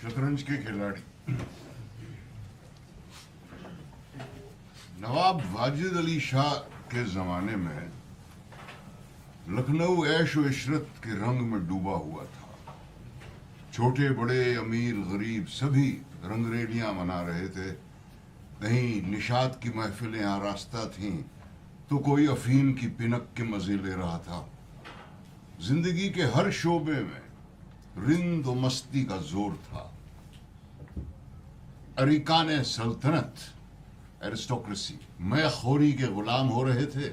शतरंज के खिलाड़ी नवाब वाजिद अली शाह के जमाने में लखनऊ ऐश व इशरत के रंग में डूबा हुआ था। छोटे बड़े अमीर गरीब सभी रंगरेलियां मना रहे थे। कहीं निशात की महफिलें आरास्ता थीं तो कोई अफीम की पिनक के मजे ले रहा था। जिंदगी के हर शोबे में रिंद व मस्ती का जोर था। अरिकान सल्तनत एरिस्टोक्रेसी मैखोरी के गुलाम हो रहे थे।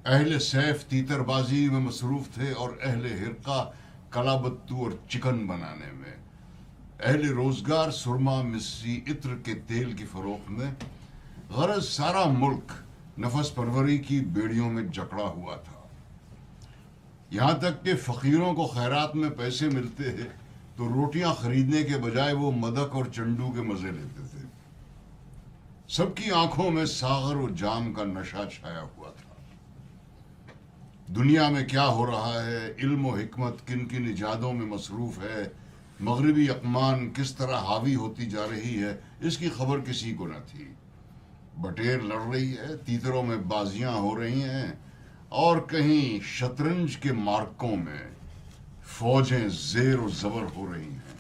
अहले सैफ तीतरबाजी में मसरूफ थे और अहले हिरका कलाबत्तू और चिकन बनाने में। अहले रोजगार सुरमा मिस्री इत्र के तेल की फरोख्त में। गरज सारा मुल्क नफस परवरी की बेड़ियों में जकड़ा हुआ था। यहां तक कि फकीरों को खैरात में पैसे मिलते हैं तो रोटियां खरीदने के बजाय वो मदक और चंडू के मजे लेते थे। सबकी आंखों में सागर और जाम का नशा छाया हुआ था। दुनिया में क्या हो रहा है, इल्म और हिकमत किन किन इजादों में मसरूफ है, मगरबी अकमान किस तरह हावी होती जा रही है, इसकी खबर किसी को न थी। बटेर लड़ रही है, तीतरों में बाजियां हो रही हैं और कहीं शतरंज के मार्कों में फौजें जेर और जबर हो रही हैं।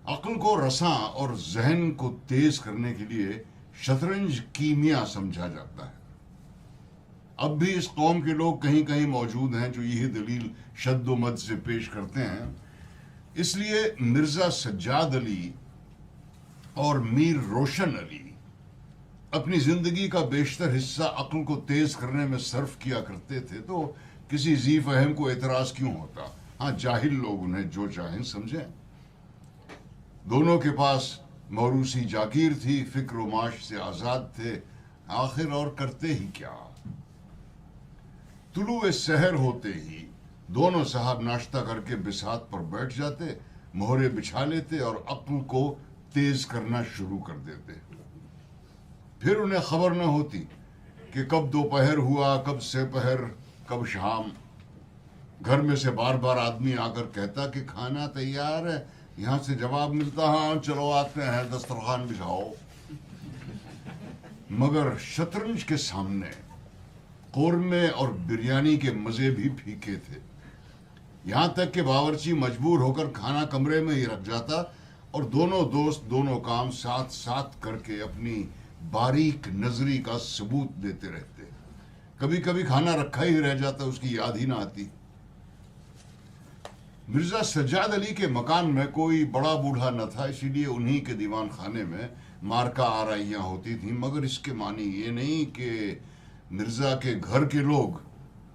अक्ल को रसां और जहन को तेज करने के लिए शतरंज कीमिया समझा जाता है। अब भी इस कौम के लोग कहीं कहीं मौजूद हैं जो यही दलील शद्दो मद से पेश करते हैं। इसलिए मिर्जा सज्जाद अली और मीर रोशन अली अपनी जिंदगी का बेशतर हिस्सा अक्ल को तेज करने में सर्फ किया करते थे, तो किसी जी फहम को एतराज क्यों होता। हाँ, जाहिल लोग उन्हें जो चाहें समझें। दोनों के पास मौरूसी जागीर थी, फिक्र व माश से आजाद थे। आखिर और करते ही क्या। तुलुए सहर होते ही दोनों साहब नाश्ता करके बिसात पर बैठ जाते, मोहरे बिछा लेते और अक्ल को तेज करना शुरू कर देते। फिर उन्हें खबर न होती कि कब दोपहर हुआ, कब सेपहर, कब शाम। घर में से बार बार आदमी आकर कहता कि खाना तैयार है। यहां से जवाब मिलता, हाँ चलो आते हैं, दस्तरखान बिछाओ। मगर शतरंज के सामने कोरमे और बिरयानी के मजे भी फीके थे। यहां तक कि बावर्ची मजबूर होकर खाना कमरे में ही रख जाता और दोनों दोस्त दोनों काम साथ साथ करके अपनी बारीक नजरी का सबूत देते रहते। कभी कभी खाना रखा ही रह जाता, उसकी याद ही ना आती। मिर्जा सज्जाद अली के मकान में कोई बड़ा बूढ़ा न था, इसीलिए उन्हीं के दीवान खाने में मार्का आराइयां होती थीं। मगर इसके मानी ये नहीं कि मिर्जा के घर के लोग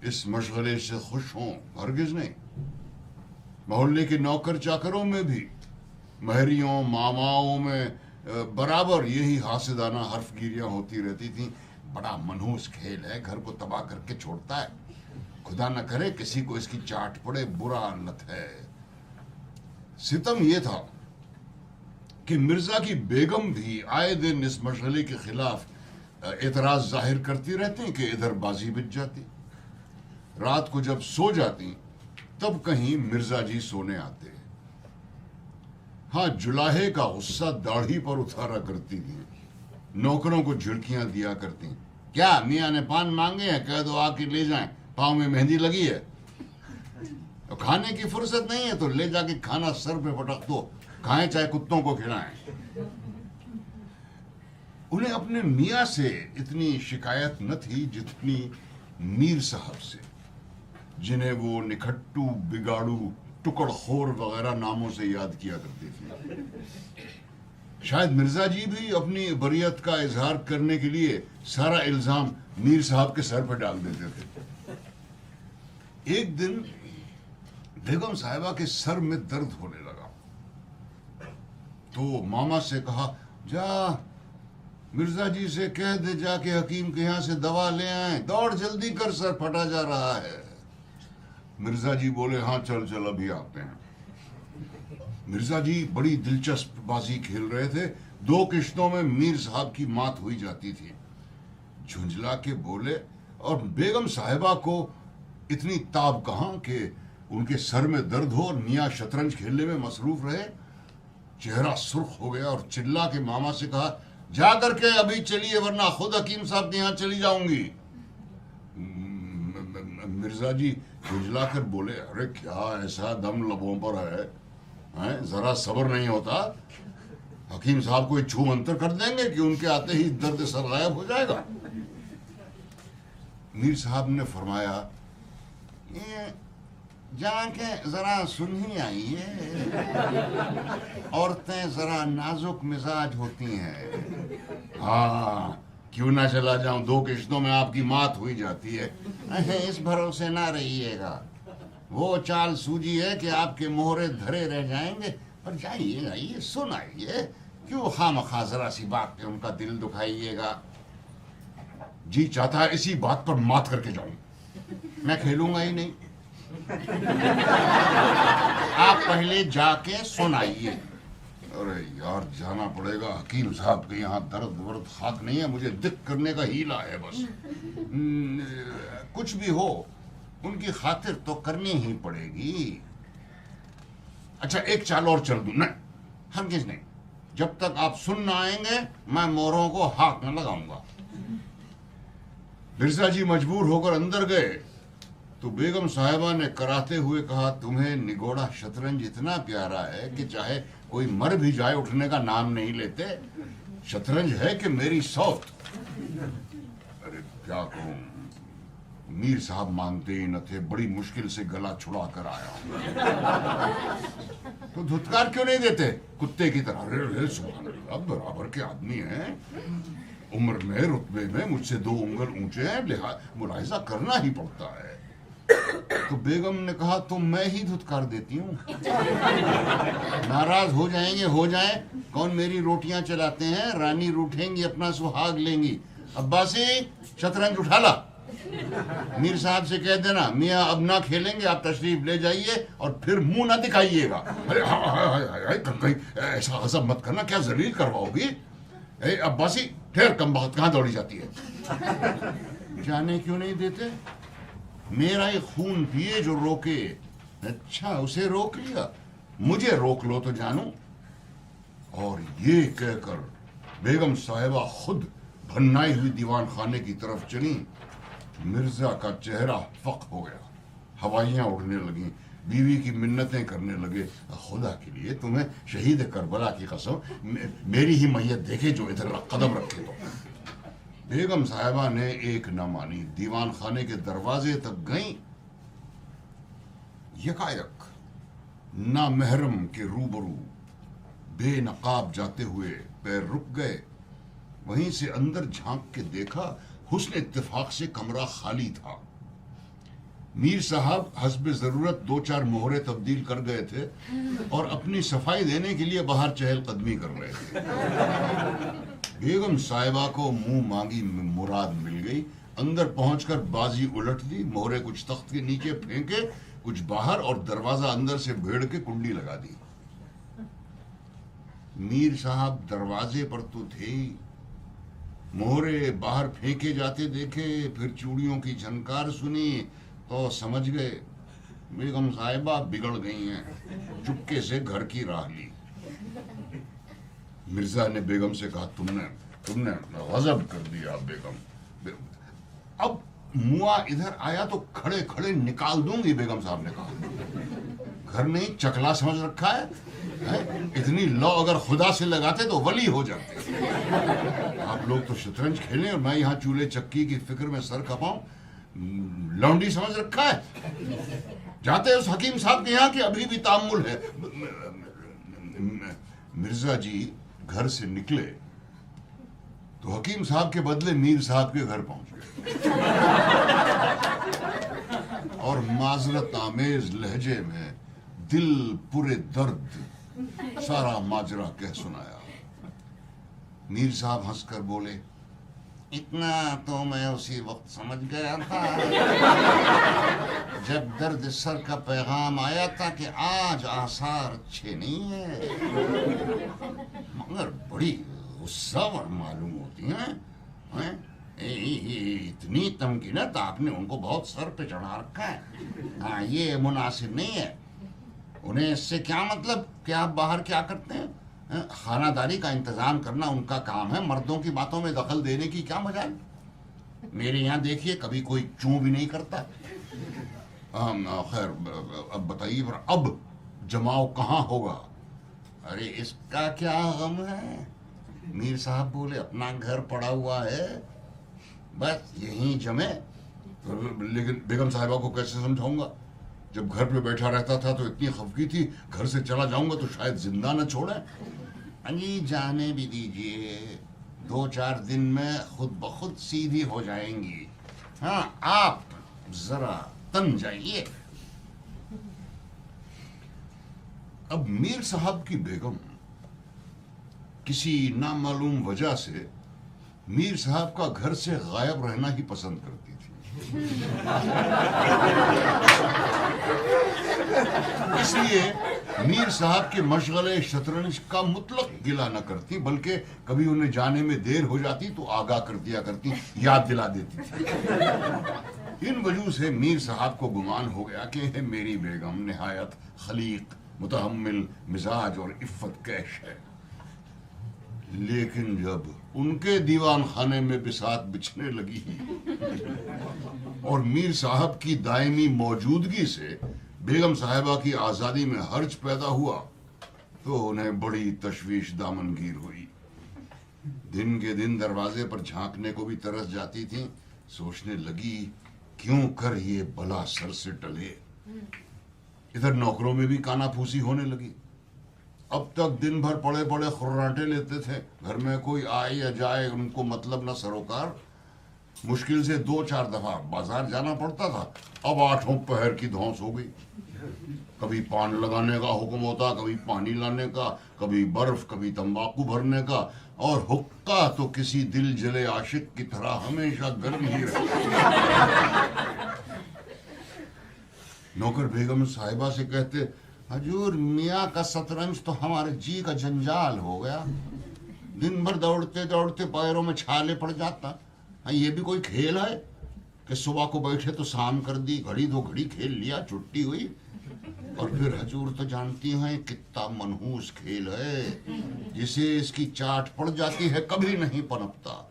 इस मशगले से खुश हों, हरगिज नहीं। मोहल्ले के नौकर चाकरों में भी, महरियों मामाओं में बराबर यही हासिदाना हर्फगिरियां होती रहती थीं। बड़ा मनहूस खेल है, घर को तबाह करके छोड़ता है, खुदा न करे किसी को इसकी चाट पड़े, बुरा लत है। सितम यह था कि मिर्जा की बेगम भी आए दिन इस मशगले के खिलाफ एतराज जाहिर करती रहती कि इधर बाजी बिछ जाती। रात को जब सो जाती तब कहीं मिर्जा जी सोने आते। हाँ, जुलाहे का गुस्सा दाढ़ी पर उतारा करती थी। नौकरों को झुर्कियां दिया करती। क्या मियाँ ने पान मांगे हैं, कह दो आके ले जाएं, पाँव में मेहंदी लगी है। तो खाने की फुर्सत नहीं है तो ले जाके खाना सर पे पटक दो, खाएं चाहे कुत्तों को खिलाएं। उन्हें अपने मियाँ से इतनी शिकायत न थी जितनी मीर साहब से, जिन्हें वो निखट्टू, बिगाड़ू, टुकड़खोर वगैरह नामों से याद किया करती थी। शायद मिर्जा जी भी अपनी बरियत का इजहार करने के लिए सारा इल्जाम मीर साहब के सर पर डाल देते थे। एक दिन बेगम साहिबा के सर में दर्द होने लगा तो मामा से कहा, जा मिर्जा जी से कह दे जाके हकीम के यहां से दवा ले आए, दौड़ जल्दी कर, सर फटा जा रहा है। मिर्जा जी बोले, हाँ चल चल अभी आते हैं। मिर्जा जी बड़ी दिलचस्प बाजी खेल रहे थे। 2 किश्तों में मीर साहब की मात हुई जाती थी। झुंझला के बोले और बेगम साहिबा को इतनी ताब कहां कि उनके सर में दर्द हो और मियाँ शतरंज खेलने में मसरूफ रहे। चेहरा सुर्ख हो गया और चिल्ला के मामा से कहा, जा करके अभी चलिए वरना खुद हकीम साहब के यहाँ चली जाऊंगी। मिर्जा जी झुंझलाकर बोले, अरे क्या ऐसा दम लबों पर है, जरा सब्र नहीं होता? हकीम साहब कोई छू मंतर कर देंगे कि उनके आते ही दर्द सर गायब हो जाएगा। मीर साहब ने फरमाया, ये जाके जरा सुन ही आइए, औरतें जरा नाजुक मिजाज होती हैं। हाँ, क्यों ना चला जाऊं, 2 किश्तों में आपकी मात हुई जाती है। इस भरोसे ना रहिएगा, वो चाल सूझी है कि आपके मोहरे धरे रह जाएंगे। पर जाइए जाइए, सुन आइए, क्यों खामखा जरा सी बात पे उनका दिल दुखाइएगा। जी चाहता है इसी बात पर मात करके जाऊं, मैं खेलूंगा ही नहीं। आप पहले जाके सुनाइए। अरे यार, जाना पड़ेगा, हकीम साहब के यहाँ दर्द वर्द खाक नहीं है, मुझे दिक करने का हीला है बस। कुछ भी हो, उनकी खातिर तो करनी ही पड़ेगी। अच्छा, एक चाल और चल दूं? नहीं, हरगिज नहीं, जब तक आप सुन ना आएंगे मैं मोहरों को हाथ न लगाऊंगा। मिर्जा जी मजबूर होकर अंदर गए तो बेगम साहिबा ने कराते हुए कहा, तुम्हें निगोड़ा शतरंज इतना प्यारा है कि चाहे कोई मर भी जाए उठने का नाम नहीं लेते। शतरंज है कि मेरी सौत। अरे क्या कहूं, मीर साहब मानते ही न थे, बड़ी मुश्किल से गला छुड़ा कर आया। तो धुतकार क्यों नहीं देते कुत्ते की तरह? अरे सुभान अल्लाह, बराबर के आदमी हैं, उम्र में रुतबे में मुझसे 2 उंगल ऊंचे हैं, मुलाहिजा करना ही पड़ता है। तो बेगम ने कहा, तो मैं ही धुतकार देती हूँ। नाराज हो जाएंगे हो जाए, कौन मेरी रोटियां चलाते हैं, रानी रूठेंगी अपना सुहाग लेंगी। अब्बासी, शतरंज उठा ला। मीर साहब से कह देना, मियाँ अब ना खेलेंगे, आप तशरीफ ले जाइए और फिर मुंह ना दिखाइएगा। अरे कहीं ऐसा गजब मत करना, क्या जलील करवाओगी? अब्बासी ठहर, कम वक्त कहाँ दौड़ी जाती है? जाने क्यों नहीं देते? मेरा ही खून पिए जो रोके। अच्छा, उसे रोक लिया, मुझे रोक लो तो जानू। और ये कहकर बेगम साहिबा खुद भन्नाई हुई दीवान खाने की तरफ चली। मिर्जा का चेहरा फक हो गया, हवाइयां उड़ने लगी, बीवी की मिन्नतें करने लगे, खुदा के लिए तुम्हें शहीद करबला की कसम, मेरी ही मैयत देखे जो इधर कदम रखे। तो बेगम साहिबा ने एक न मानी, दीवान खाने के दरवाजे तक गईं। यकायक नामहरम के रूबरू बेनकाब जाते हुए पैर रुक गए। वहीं से अंदर झांक के देखा, हुस्न इत्तेफाक से कमरा खाली था। मीर साहब हस्बे जरूरत 2-4 मोहरे तब्दील कर गए थे और अपनी सफाई देने के लिए बाहर चहलकदमी कर रहे थे। बेगम साहिबा को मुंह मांगी मुराद मिल गई। अंदर पहुंचकर बाजी उलट दी, मोहरे कुछ तख्त के नीचे फेंके, कुछ बाहर, और दरवाजा अंदर से भेड़ के कुंडी लगा दी। मीर साहब दरवाजे पर तो थे, मोहरे बाहर फेंके जाते देखे, फिर चूड़ियों की झनकार सुनी तो समझ गए बेगम साहिबा बिगड़ गई हैं। चुपके से घर की राह ली। मिर्जा ने बेगम से कहा, तुमने गजब कर दिया बेगम। अब मुआ इधर आया तो खड़े खड़े निकाल दूंगी। बेगम साहब ने कहा, घर नहीं चकला समझ रखा है? इतनी लौ अगर खुदा से लगाते तो वली हो जाते। आप लोग तो शतरंज खेलें और मैं यहाँ चूल्हे चक्की की फिक्र में सर खपाऊं, लौंडी समझ रखा है? जाते उस हकीम साहब के यहाँ कि अभी भी तामुल है। मिर्जा जी घर से निकले तो हकीम साहब के बदले मीर साहब के घर पहुंच गए और माजरत आमेज लहजे में दिल पूरे दर्द सारा माजरा कह सुनाया। मीर साहब हंसकर बोले, इतना तो मैं उसी वक्त समझ गया था जब दर्द सर का पैगाम आया था कि आज आसार अच्छे नहीं है, मगर बड़ी गुस्सावर मालूम होती हैं। इतनी तमकीनत आपने उनको बहुत सर पे चढ़ा रखा है। हाँ, ये मुनासिब नहीं है। उन्हें इससे क्या मतलब कि आप बाहर क्या करते हैं? खानादारी का इंतजाम करना उनका काम है, मर्दों की बातों में दखल देने की क्या मजाल। मेरे यहाँ देखिए कभी कोई चूं भी नहीं करता। खैर, अब बताइए, पर अब जमाव कहाँ होगा? अरे इसका क्या गम है? मीर साहब बोले, अपना घर पड़ा हुआ है, बस यहीं जमे। लेकिन बेगम साहिबा को कैसे समझाऊंगा? जब घर पे बैठा रहता था तो इतनी खफगी थी, घर से चला जाऊंगा तो शायद जिंदा न छोड़े। अजी जाने भी दीजिए, 2-4 दिन में खुद ब खुद सीधी हो जाएंगी। हाँ, आप जरा तन जाइए। अब मीर साहब की बेगम किसी नामालूम वजह से मीर साहब का घर से गायब रहना ही पसंद करती थी। इसलिए मीर साहब के मशगले शतरंज का मुतलक गिला न करती, बल्कि कभी उन्हें जाने में देर हो जाती तो आगाह कर दिया करती, याद दिला देती थी। इन वजह से मीर साहब को गुमान हो गया कि मेरी बेगम निहायत खलीक, मुतहम्मिल मिजाज और इफ्फत कैश है। लेकिन जब उनके दीवान खाने में बिसात बिछने लगी और मीर साहब की दायमी मौजूदगी से बेगम साहिबा की आज़ादी में हर्ज पैदा हुआ, तो उन्हें बड़ी तशवीश दामनगीर हुई। दिन के दिन दरवाजे पर झांकने को भी तरस जाती थीं। सोचने लगी, क्यों कर ये बला सर से टले। इधर नौकरों में भी कानाफूसी होने लगी। अब तक दिन भर पड़े पड़े खुर्राटे लेते थे, घर में कोई आए या जाए उनको मतलब न सरोकार। मुश्किल से 2-4 दफा बाजार जाना पड़ता था, अब 8 पहर की धौंस हो गई। कभी पान लगाने का हुक्म होता, कभी पानी लाने का, कभी बर्फ, कभी तंबाकू भरने का, और हुक्का तो किसी दिल जले आशिक की तरह हमेशा गर्म ही रहता। नौकर बेगम साहिबा से कहते, हजूर मियाँ का शतरंज तो हमारे जी का जंजाल हो गया। दिन भर दौड़ते दौड़ते पैरों में छाले पड़ जाता। ये भी कोई खेल है कि सुबह को बैठे तो शाम कर दी, घड़ी 2 घड़ी खेल लिया, छुट्टी हुई। और फिर हजूर तो जानती हैं कितना मनहूस खेल है, जिसे इसकी चाट पड़ जाती है कभी नहीं पनपता।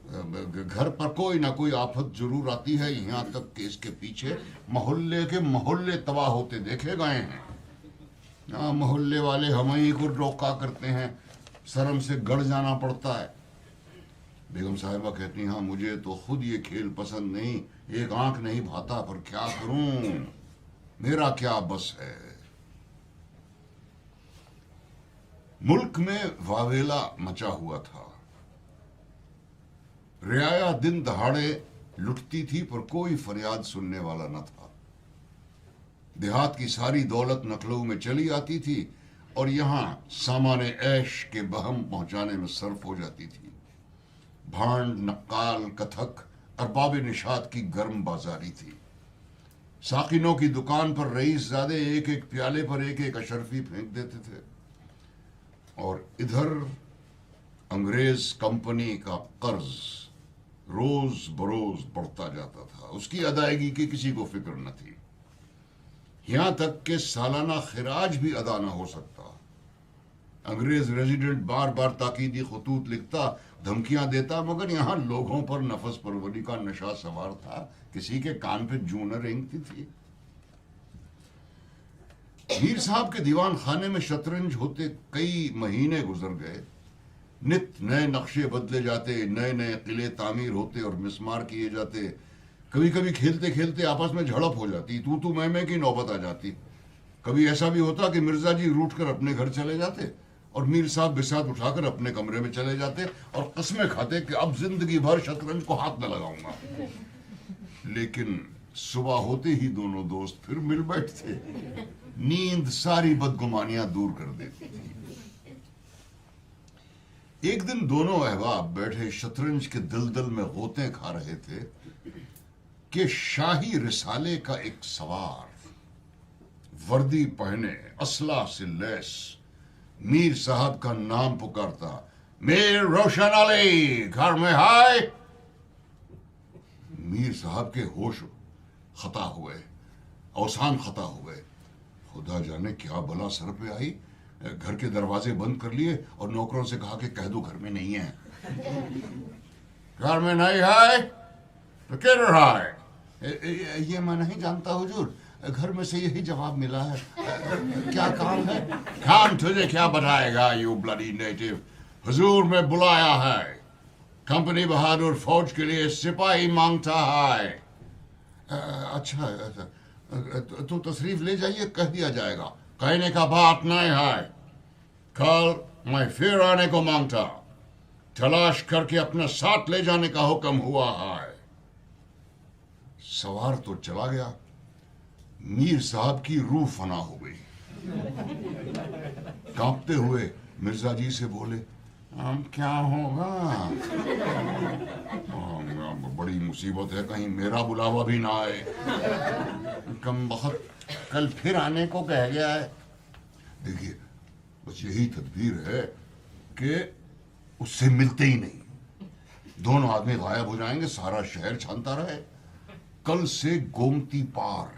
घर पर कोई ना कोई आफत जरूर आती है, यहाँ तक कि इसके पीछे मोहल्ले के मोहल्ले तबाह होते देखे गए हैं। मोहल्ले वाले हमें ही को रोका करते हैं, शर्म से गड़ जाना पड़ता है। बेगम साहिबा कहती हैं, हाँ मुझे तो खुद ये खेल पसंद नहीं, एक आंख नहीं भाता, पर क्या करूं, मेरा क्या बस है। मुल्क में वावेला मचा हुआ था। रियाया दिन दहाड़े लुटती थी, पर कोई फरियाद सुनने वाला न था। देहात की सारी दौलत नकलऊ में चली आती थी और यहाँ सामाने ऐश के बहम पहुंचाने में सर्फ हो जाती थी। भांड, नक्काल, कथक, अरबाब निशात की गर्म बाजारी थी। साकिनों की दुकान पर रईसजादे एक एक प्याले पर एक एक अशरफी फेंक देते थे, और इधर अंग्रेज कंपनी का कर्ज रोज बरोज बढ़ता जाता था। उसकी अदायगी की किसी को फिक्र न थी। यहां तक कि सालाना खिराज भी अदा न हो सकता। अंग्रेज रेजिडेंट बार बार ताकीदी खतूत लिखता, धमकियां देता, मगर यहां लोगों पर नफस परवरी का नशा सवार था, किसी के कान पे जूं न रेंगती थी। मीर साहब के दीवान खाने में शतरंज होते कई महीने गुजर गए। नित नए नक्शे बदले जाते, नए नए किले तामीर होते और मिसमार किए जाते। कभी कभी खेलते खेलते आपस में झड़प हो जाती, तू मैं की नौबत आ जाती। कभी ऐसा भी होता कि मिर्जा जी रूठ कर अपने घर चले जाते और मीर साहब बिसात उठाकर अपने कमरे में चले जाते और कस्में खाते कि अब जिंदगी भर शतरंज को हाथ न लगाऊंगा। लेकिन सुबह होते ही दोनों दोस्त फिर मिल बैठते। नींद सारी बदगुमानियां दूर कर देती थी। एक दिन दोनों अहबाब बैठे शतरंज के दलदल में गोते खा रहे थे कि शाही रिसाले का एक सवार, वर्दी पहने, असला से लैस, मीर साहब का नाम पुकारता, मीर रोशन अली घर में हाय। मीर साहब के होश खता हो गए, अवसान खता हो गए। खुदा जाने क्या बला सर पे आई। घर के दरवाजे बंद कर लिए और नौकरों से कहा कि कह दो घर में नहीं है। घर में नहीं है तो किधर है? ये मैं नहीं जानता हुजूर, घर में से यही जवाब मिला है। क्या काम है? काम तुझे क्या बताएगा यू ब्लडी नेटिव। हुजूर में बुलाया है, कंपनी बहादुर फौज के लिए सिपाही मांगता है। अच्छा, तो तशरीफ ले जाइए, कह दिया जाएगा। कहने का बात नहीं है, कल मैं फिर आने को मांगता, तलाश करके अपने साथ ले जाने का हुक्म हुआ है। सवार तो चला गया, मीर साहब की रूह फना हो गई। कांपते हुए मिर्जा जी से बोले, अब क्या होगा? बड़ी मुसीबत है, कहीं मेरा बुलावा भी ना आए। कम बहुत कल फिर आने को कह गया है। देखिए, बस यही तदबीर है कि उससे मिलते ही नहीं, दोनों आदमी गायब हो जाएंगे, सारा शहर छानता रहे। कल से गोमती पार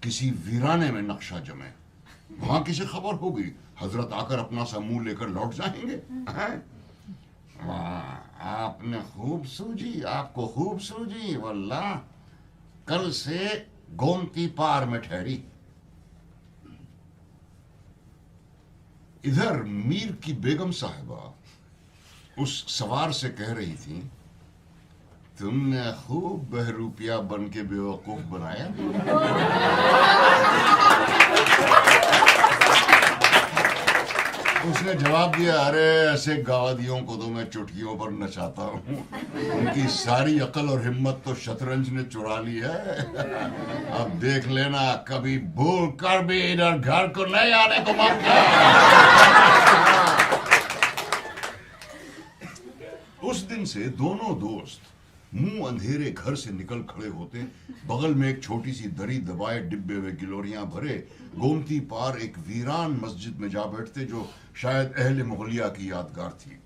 किसी वीराने में नक्शा जमे, वहां किसी खबर होगी, हजरत आकर अपना सा मुंह लेकर लौट जाएंगे। आपने खूब सूझी, आपको खूब सूझी वल्लाह। कल से गोमती पार में ठहरी। इधर मीर की बेगम साहिबा उस सवार से कह रही थी, तुमने खूब बहरूपिया बन के बेवकूफ बनाया। उसने जवाब दिया, अरे ऐसे गावदियों को तो मैं चुटकियों पर नचाता हूँ, उनकी सारी अकल और हिम्मत तो शतरंज ने चुरा ली है। अब देख लेना, कभी भूल कर भी इधर घर को नहीं आने को मांगता। उस दिन से दोनों दोस्त मुंह अंधेरे घर से निकल खड़े होते, बगल में एक छोटी सी दरी दबाए डिब्बे में गिलोरियां भरे गोमती पार एक वीरान मस्जिद में जा बैठते, जो शायद अहले मुगलिया की यादगार थी।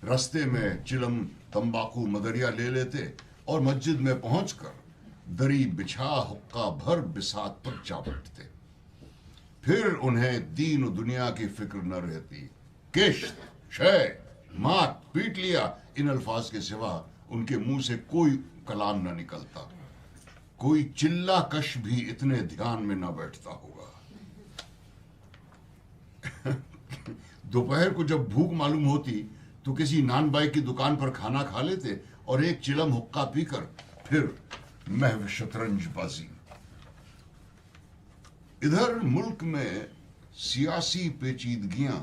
रास्ते में चिलम, तंबाकू, मदरिया ले लेते और मस्जिद में पहुंचकर दरी बिछा हुक्का भर बिसात पर जा बैठते। फिर उन्हें दीन और दुनिया की फिक्र न रहती। किश्त, शय, मात, पीट लिया, इन अल्फाज के सिवा उनके मुंह से कोई कलाम न निकलता। कोई चिल्ला कश भी इतने ध्यान में न बैठता होगा। दोपहर को जब भूख मालूम होती तो किसी नान बाई की दुकान पर खाना खा लेते और एक चिलम हुक्का पीकर फिर महव शतरंज बाजी। इधर मुल्क में सियासी पेचीदगियां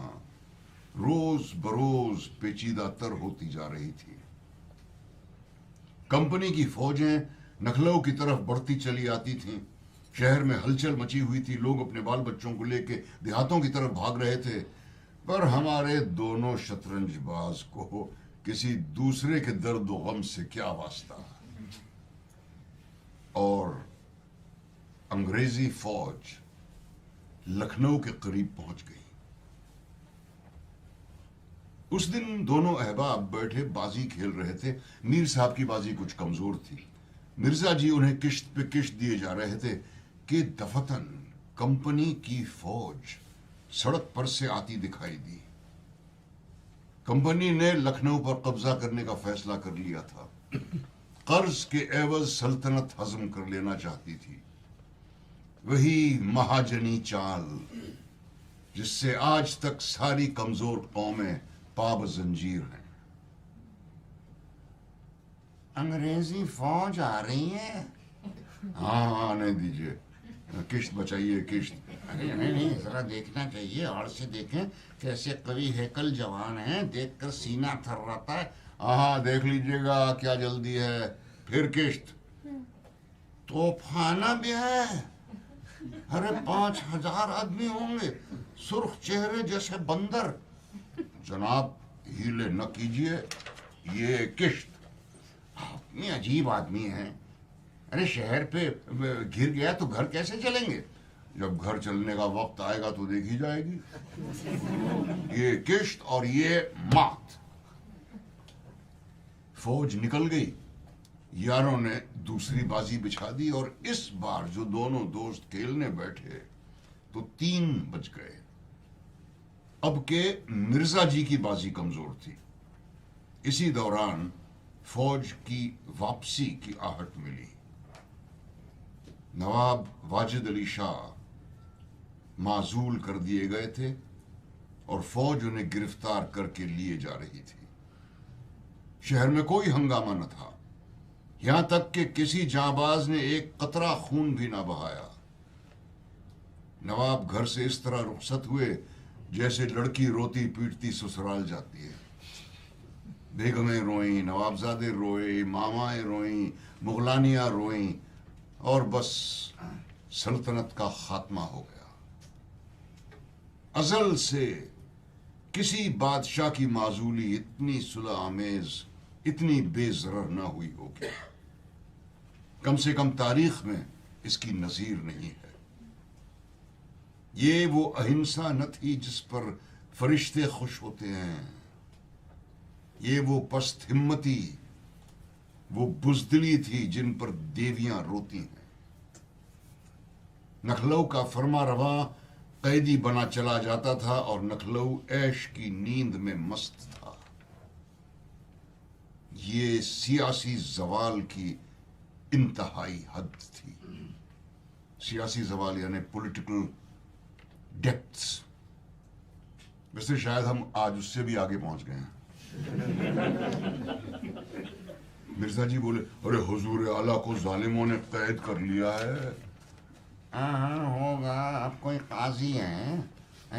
रोज बरोज पेचीदातर होती जा रही थी। कंपनी की फौजें नखलऊ की तरफ बढ़ती चली आती थीं। शहर में हलचल मची हुई थी, लोग अपने बाल बच्चों को लेके देहातों की तरफ भाग रहे थे। पर हमारे दोनों शतरंजबाज को किसी दूसरे के दर्द और गम से क्या वास्ता। और अंग्रेजी फौज लखनऊ के करीब पहुंच गई। उस दिन दोनों अहबाब बैठे बाजी खेल रहे थे। मीर साहब की बाजी कुछ कमजोर थी। मिर्जा जी उन्हें किश्त पे किश्त दिए जा रहे थे कि दफतन कंपनी की फौज सड़क पर से आती दिखाई दी। कंपनी ने लखनऊ पर कब्जा करने का फैसला कर लिया था। कर्ज के एवज सल्तनत हजम कर लेना चाहती थी। वही महाजनी चाल जिससे आज तक सारी कमजोर कौमें पाब जंजीर हैं। अंग्रेजी फौज आ रही है। हाँ, आने दीजिए, किश्त बचाइए, किश्त। अरे नहीं, जरा देखना चाहिए, और से देखें कैसे कवि हैकल जवान है, देखकर सीना थर्राता है। हाँ, देख लीजिएगा, क्या जल्दी है। फिर किश्त। तोफाना भी है। अरे 5000 आदमी होंगे, सुर्ख चेहरे जैसे बंदर। जनाब, हीले न कीजिए, ये किश्त। इतनी अजीब आदमी है। अरे शहर पे घिर गया तो घर कैसे चलेंगे? जब घर चलने का वक्त आएगा तो देखी जाएगी। ये किश्त और ये मात। फौज निकल गई। यारों ने दूसरी बाजी बिछा दी और इस बार जो दोनों दोस्त खेलने बैठे तो 3 बज गए। अब के मिर्जा जी की बाजी कमजोर थी। इसी दौरान फौज की वापसी की आहट मिली। नवाब वाजिद अली शाह माजूल कर दिए गए थे और फौज उन्हें गिरफ्तार करके लिए जा रही थी। शहर में कोई हंगामा न था, यहां तक कि किसी जांबाज ने एक कतरा खून भी ना बहाया। नवाब घर से इस तरह रुखसत हुए जैसे लड़की रोती पीटती ससुराल जाती है। बेगमें रोईं, नवाबजादे रोए, मामाएं रोईं, मुगलानियां रोईं और बस सल्तनत का खात्मा हो गया। अजल से किसी बादशाह की माजूली इतनी सुलह आमेज, इतनी बेजरर न हुई होगी। कम से कम तारीख में इसकी नजीर नहीं है। ये वो अहिंसा न थी जिस पर फरिश्ते खुश होते हैं। ये वो पस्त हिम्मती, वो बुजदिली थी जिन पर देवियां रोती हैं। नखलऊ का फरमा रवा कैदी बना चला जाता था और नखलऊ ऐश की नींद में मस्त था। ये सियासी जवाल की इंतहाई हद थी। सियासी जवाल यानी पॉलिटिकल डेप्थ्स। वैसे शायद हम आज उससे भी आगे पहुंच गए हैं। मिर्जा जी बोले, अरे हुजूर आला को जालिमों ने कैद कर लिया है। हाँ होगा, आप कोई काजी हैं।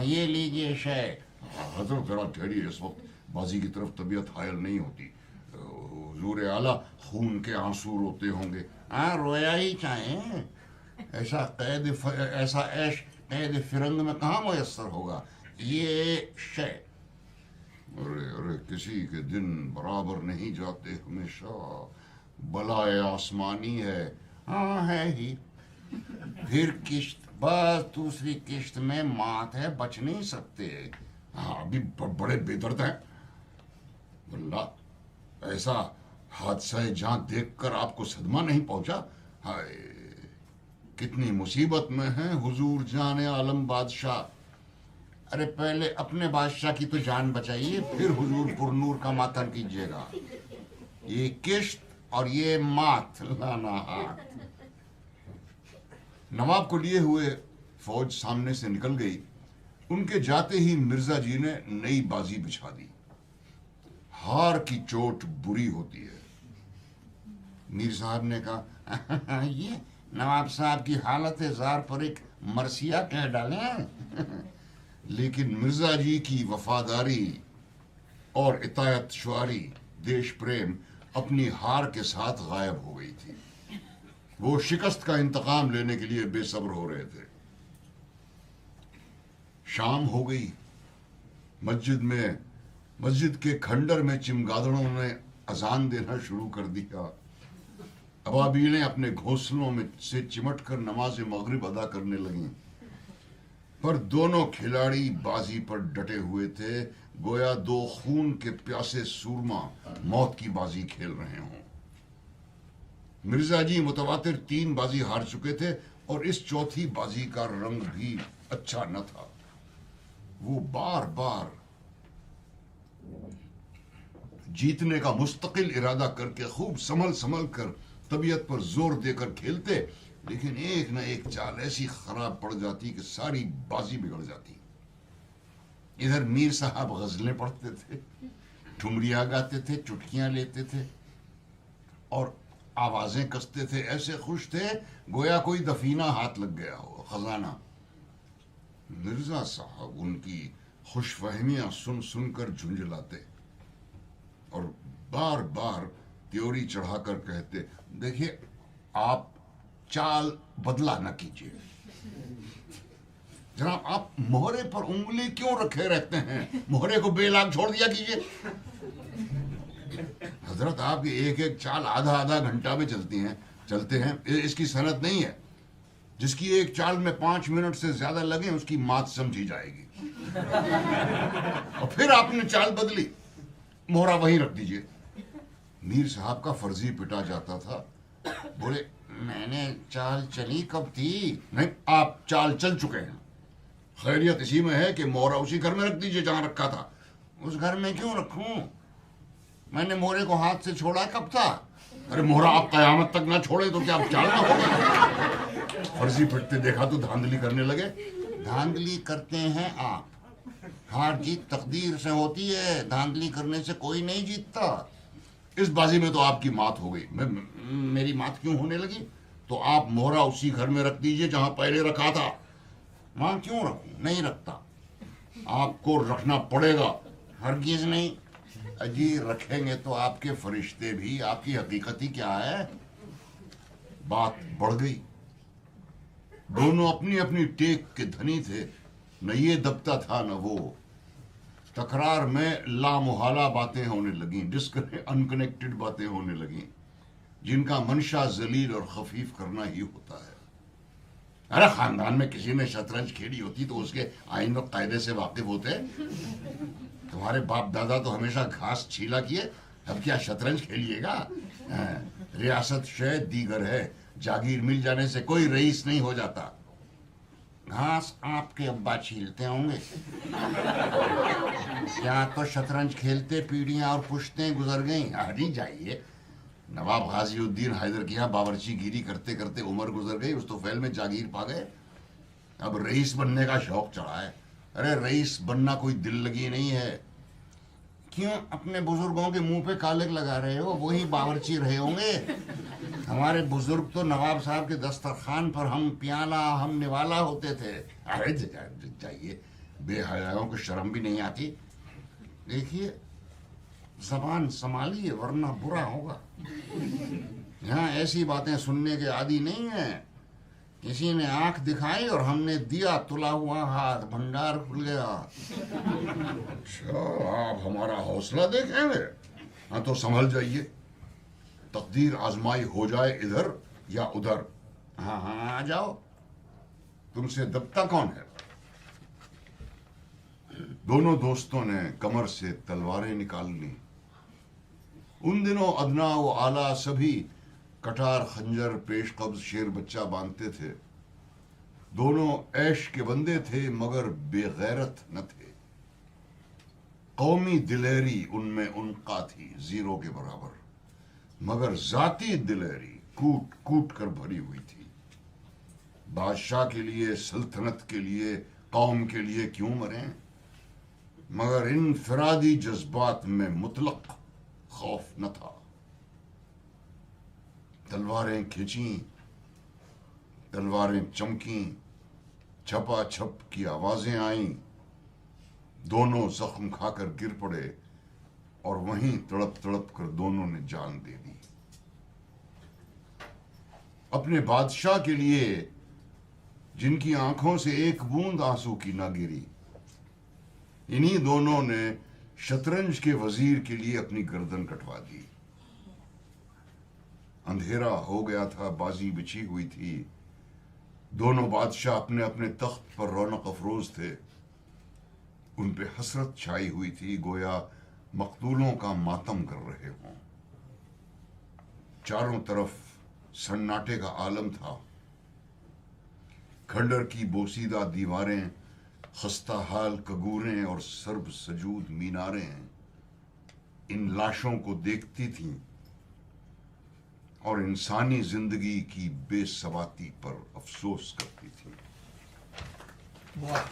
ये लीजिए शेख। हजरत जरा ठहरिए, इस वक्त बाजी की तरफ तबीयत हायल नहीं होती। हुजूर आला खून के आंसू रोते होंगे। हाँ रोया ही चाहे। ऐसा ऐश कैद फिरंग में कहाँ मुयस्सर होगा। ये शेख। अरे अरे, किसी के दिन बराबर नहीं जाते हमेशा। बलाए आसमानी है। हाँ है ही। फिर किश्त, बस दूसरी किश्त में मात है, बच नहीं सकते। हाँ, अभी बड़े बेदर्द हैं। अल्लाह, ऐसा हादसा जहां देखकर आपको सदमा नहीं पहुंचा। हाय, कितनी मुसीबत में है हुजूर जाने आलम बादशाह। अरे पहले अपने बादशाह की तो जान बचाइए, फिर हुजूर पुरनूर का मातम कीजिएगा। ये किश्त और ये मात लाना हाथ। नवाब को लिए हुए फौज सामने से निकल गई। उनके जाते ही मिर्जा जी ने नई बाजी बिछा दी। हार की चोट बुरी होती है। मीर साहब ने कहा, ये नवाब साहब की हालत जार पर एक मरसिया कह डालें। लेकिन मिर्जा जी की वफादारी और इतायत शुआरी, देश प्रेम अपनी हार के साथ गायब हो गई थी। वो शिकस्त का इंतकाम लेने के लिए बेसब्र हो रहे थे। शाम हो गई। मस्जिद के खंडर में चिमगादड़ों ने अजान देना शुरू कर दिया। अबाबीलें अपने घोंसलों में से चिमटकर नमाज मगरिब अदा करने लगीं। पर दोनों खिलाड़ी बाजी पर डटे हुए थे, गोया दो खून के प्यासे सूरमा मौत की बाजी खेल रहे हों। मिर्जा जी मुतवातिर 3 बाजी हार चुके थे और इस चौथी बाजी का रंग भी अच्छा न था। वो बार बार जीतने का मुस्तकिल इरादा करके खूब संभल कर तबीयत पर जोर देकर खेलते, लेकिन एक न एक चाल ऐसी खराब पड़ जाती कि सारी बाजी बिगड़ जाती। इधर मीर साहब गजलें पढ़ते थे, ठुमरिया गाते थे, चुटकियां लेते थे और आवाजें कसते थे। ऐसे खुश थे गोया कोई दफीना हाथ लग गया हो, खजाना। मिर्जा साहब उनकी खुशफहमियां सुन सुनकर झुंझलाते और बार बार त्योरी चढ़ाकर कहते, देखिए आप चाल बदला न कीजिए। जनाब, आप मोहरे पर उंगली क्यों रखे रहते हैं? मोहरे को बेलाग छोड़ दिया कीजिए। हजरत, आपकी एक एक चाल आधा आधा घंटा में चलते हैं। इसकी सनत नहीं है। जिसकी एक चाल में 5 मिनट से ज्यादा लगे उसकी मात समझी जाएगी। और फिर आपने चाल बदली, मोहरा वहीं रख दीजिए। मीर साहब का फर्जी पिटा जाता था। बोले, मैंने चाल चली कब थी? नहीं, आप चाल चल चुके हैं। खैरियत इसी में है कि मोहरा उसी घर में रख दीजिए जहां रखा था। उस घर में क्यों रखूं? मैंने मोहरे को हाथ से छोड़ा कब था? अरे मोहरा आप कयामत तक ना छोड़े तो क्या आप चाल ना होगे? फर्जी पिटते देखा तो धांधली करने लगे। धांधली करते हैं आप। हार जीत तकदीर से होती है, धांधली करने से कोई नहीं जीतता। इस बाजी में तो आपकी मात हो गई। मेरी मात क्यों होने लगी? तो आप मोहरा उसी घर में रख दीजिए जहां पहले रखा था। वहां क्यों रखूं? नहीं रखता। आपको रखना पड़ेगा। हरगिज नहीं। अजी रखेंगे तो आपके फरिश्ते भी। आपकी हकीकत ही क्या है? बात बढ़ गई। दोनों अपनी अपनी टेक के धनी थे, न ये दबता था न वो। तकरार में लामुहाला बातें होने लगी, अनकनेक्टेड बातें होने लगी, जिनका मंशा जलील और खफीफ करना ही होता है। अरे खानदान में किसी ने शतरंज खेली होती तो उसके आइन और कायदे से वाकिफ होते। तुम्हारे बाप दादा तो हमेशा घास छीला किए, अब क्या शतरंज खेलिएगा? रियासत शय दीगर है, जागीर मिल जाने से कोई रईस नहीं हो जाता। घास आपके अब्बा छीलते होंगे। क्या तो शतरंज खेलते पीढ़ियां और पुश्तें गुजर गईं। नहीं जाइए। नवाब गाजिउद्दीन हैदर की यहाँ बावर्ची गिरी करते करते उम्र गुजर गई, उस तो फैल में जागीर पा गए। अब रईस बनने का शौक चढ़ा है। अरे रईस बनना कोई दिल लगी नहीं है। क्यों अपने बुजुर्गों के मुंह पे कालिक लगा रहे हो? वही बावर्ची रहे होंगे। हमारे बुजुर्ग तो नवाब साहब के दस्तरखान पर हम प्याला हम निवाला होते थे। अरे जाइए, बेहयाओं को शर्म भी नहीं आती। देखिए, जबान संभालिए वरना बुरा होगा। यहाँ ऐसी बातें सुनने के आदी नहीं है। किसी ने आंख दिखाई और हमने दिया तुला हुआ हाथ, भंडार खुल गया। अच्छा, आप हमारा हौसला देखेंगे? हाँ तो संभल जाइए। तकदीर आजमाई हो जाए इधर या उधर। हाँ हाँ, आ जाओ। तुमसे दबता कौन है? दोनों दोस्तों ने कमर से तलवारें निकाल ली। उन दिनों अदना व आला सभी कटार, खंजर, पेश कब्ज, शेर बच्चा बांधते थे। दोनों ऐश के बंदे थे मगर बेगैरत न थे। कौमी दिलेरी उनमें उनका थी जीरो के बराबर, मगर जाती दिलेरी कूट कूट कर भरी हुई थी। बादशाह के लिए, सल्तनत के लिए, कौम के लिए क्यों मरें, मगर इनफरादी जज्बात में मुतलक खौफ न था। तलवारें खिंची, तलवारें चमकी, छपा छप की आवाजें आईं। दोनों जख्म खाकर गिर पड़े और वहीं तड़प तड़प कर दोनों ने जान दे दी। अपने बादशाह के लिए जिनकी आंखों से एक बूंद आंसू की ना गिरी, इन्हीं दोनों ने शतरंज के वजीर के लिए अपनी गर्दन कटवा दी। अंधेरा हो गया था, बाजी बिछी हुई थी। दोनों बादशाह अपने अपने तख्त पर रौनक अफरोज थे। उन पे हसरत छाई हुई थी, गोया मकतूलों का मातम कर रहे हों। चारों तरफ सन्नाटे का आलम था। खंडर की बोसीदा दीवारें, खस्ता हाल कगूरें और सर्ब सजूद मीनारें इन लाशों को देखती थीं और इंसानी जिंदगी की बेसवाती पर अफसोस करती थीं। वाह।